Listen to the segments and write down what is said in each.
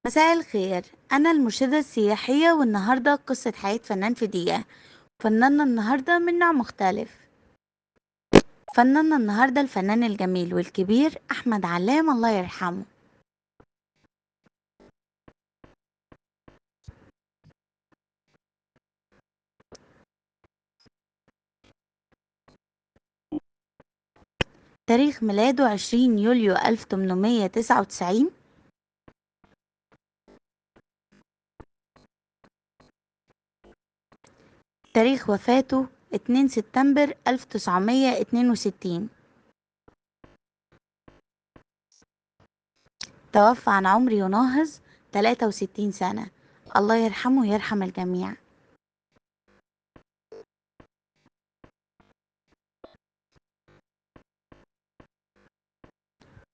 مساء الخير. أنا المرشدة السياحية، والنهاردة قصة حياة فنان في دقيقة. فناننا النهاردة من نوع مختلف. فناننا النهاردة الفنان الجميل والكبير أحمد علام، الله يرحمه. تاريخ ميلاده 20 يوليو 1899. تاريخ وفاته 2 سبتمبر 1962. توفى عن عمر يناهز 63 سنة. الله يرحمه ويرحم الجميع.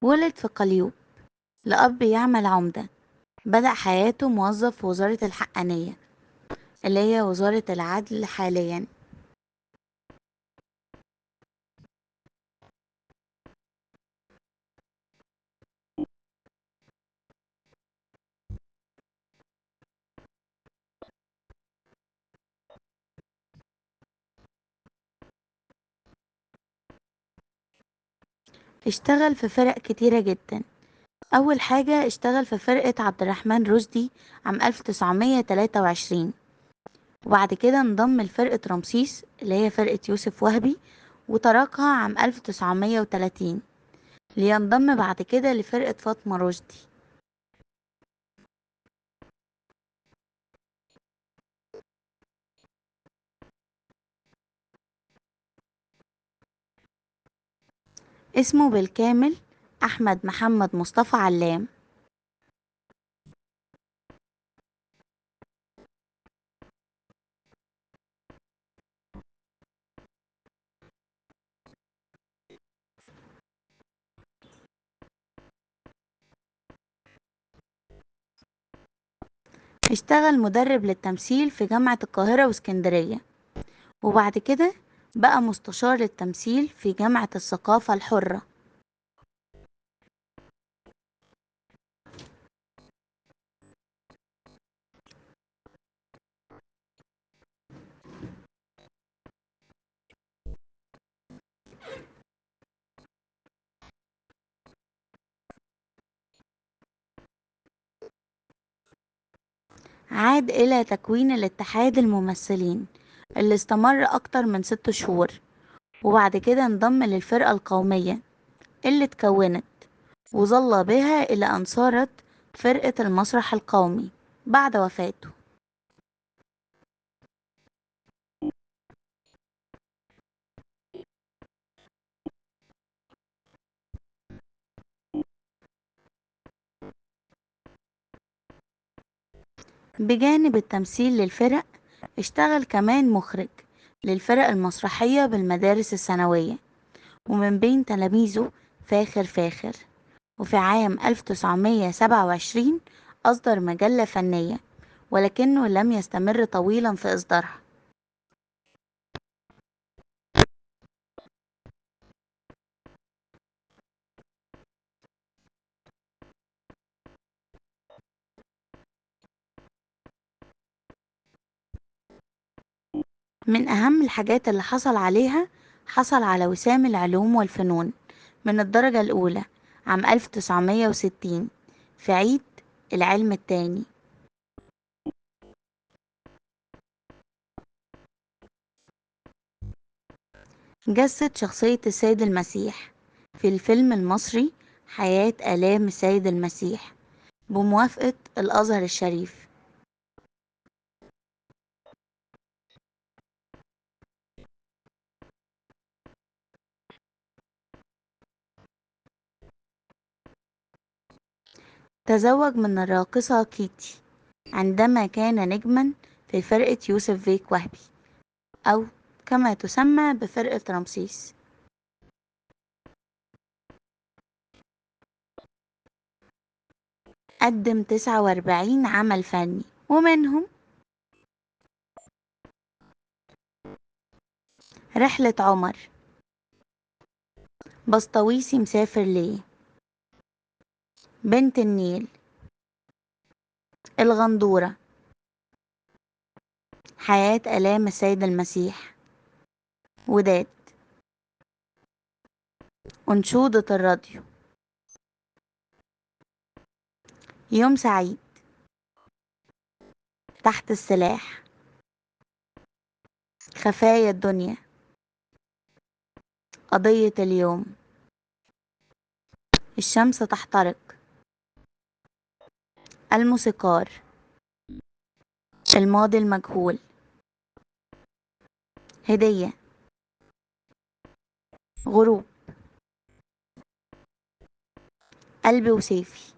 ولد في قليوب لأب يعمل عمدة. بدأ حياته موظف في وزارة الحقانية، اللي هي وزارة العدل حاليا. اشتغل في فرق كتيرة جدا. أول حاجة اشتغل في فرقة عبد الرحمن رشدي عام 1923. وبعد كده انضم لفرقة رمسيس اللي هي فرقة يوسف وهبي، وتركها عام 1930 لينضم بعد كده لفرقة فاطمة رشدي. اسمه بالكامل أحمد محمد مصطفى علام. اشتغل مدرب للتمثيل في جامعة القاهرة واسكندرية، وبعد كده بقى مستشار للتمثيل في جامعة الثقافة الحرة. عاد إلى تكوين الاتحاد الممثلين اللي استمر أكتر من 6 شهور، وبعد كده انضم للفرقة القومية اللي اتكونت وظل بها إلى أن صارت فرقة المسرح القومي بعد وفاته. بجانب التمثيل للفرق، اشتغل كمان مخرج للفرق المسرحية بالمدارس الثانوية، ومن بين تلاميذه فاخر فاخر. وفي عام 1927 أصدر مجلة فنية، ولكنه لم يستمر طويلا في إصدارها. من أهم الحاجات اللي حصل عليها، حصل على وسام العلوم والفنون من الدرجة الأولى عام 1960 في عيد العلم التاني. جسد شخصية السيد المسيح في الفيلم المصري حياة آلام السيد المسيح بموافقة الأزهر الشريف. تزوج من الراقصة كيتي عندما كان نجما في فرقة يوسف فيك وهبي، أو كما تسمى بفرقة رمسيس. قدم 49 عمل فني، ومنهم رحلة عمر، بسطويسي مسافر ليه، بنت النيل، الغندورة، حياة آلام السيد المسيح، وداد، أنشودة الراديو، يوم سعيد، تحت السلاح، خفايا الدنيا، قضية اليوم، الشمس تحترق، الموسيقار، الماضي المجهول، هدية، غروب، قلبي وسيفي،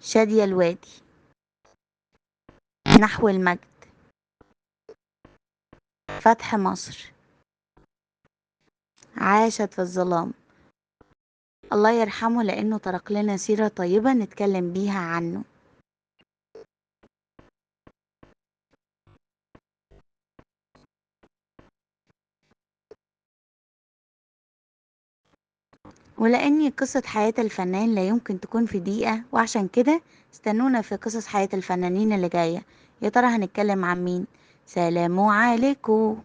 شادية الوادي، نحو المجد، فتح مصر، عاشت في الظلام. الله يرحمه لأنه ترك لنا سيرة طيبة نتكلم بيها عنه. ولأن قصة حياة الفنان لا يمكن تكون في دقيقة، وعشان كده استنونا في قصص حياة الفنانين اللي جاية. يا ترى هنتكلم عن مين؟ سلام عليكم.